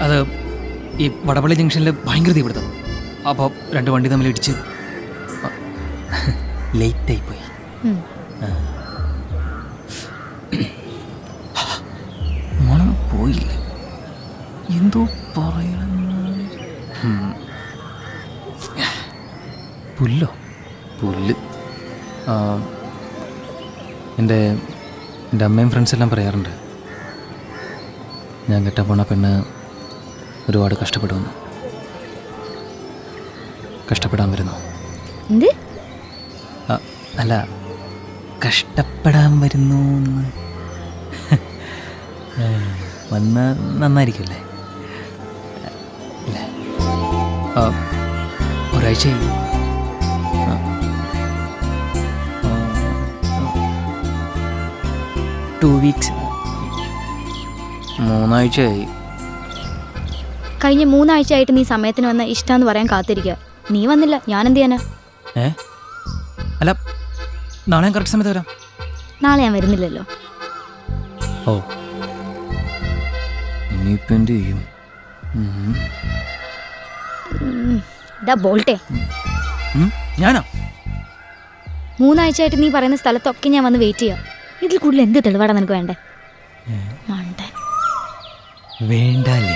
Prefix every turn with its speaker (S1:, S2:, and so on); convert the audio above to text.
S1: അത് ഈ വടപള്ളി ജംഗ്ഷനിൽ ഭയങ്കര തീപിടുത്തം. അപ്പോൾ 2 വണ്ടി തമ്മിൽ ഇടിച്ച് ലേറ്റായി പോയി. മണം പോയില്ല, എന്തോ പറയണം. പുല്ല്. എൻ്റെ അമ്മയും ഫ്രണ്ട്സെല്ലാം പറയാറുണ്ട്, ഞാൻ കെട്ടാൻ പോണ പെണ്ണ് ഒരുപാട് കഷ്ടപ്പെടുമെന്ന്. കഷ്ടപ്പെടാൻ വരുന്നു. അല്ല, കഷ്ടപ്പെടാൻ വരുന്നു എന്ന് വന്ന നന്നായിരിക്കുമല്ലേ? ഒരാഴ്ചയായി. 2 വീക്സ്. 3 ആഴ്ചയായി.
S2: കഴിഞ്ഞ 3 ആഴ്ചയായിട്ട് നീ സമയത്തിന് വന്ന ഇഷ്ടമെന്ന് പറയാൻ കാത്തിരിക്കുക. നീ വന്നില്ല, ഞാൻ എന്ത് ചെയ്യാനാ?
S1: അല്ല, നാളെ ഞാൻ കറക്റ്റ് സമയത്ത് വരാം.
S2: നാളെ ഞാൻ വരുന്നില്ലല്ലോ.
S1: ഓ, ഇനിയിപ്പോൾ എന്ത് ചെയ്യും?
S2: ബോൾട്ടേ,
S1: ഞാനാ
S2: 3 ആഴ്ചയായിട്ട് നീ പറയുന്ന സ്ഥലത്തൊക്കെ ഞാൻ വന്ന് വെയിറ്റ് ചെയ്യാം. ഇതിൽ കൂടുതൽ എന്ത് തെളിവാടാ നിനക്ക് വേണ്ടേ?
S1: വേണ്ടല്ലേ?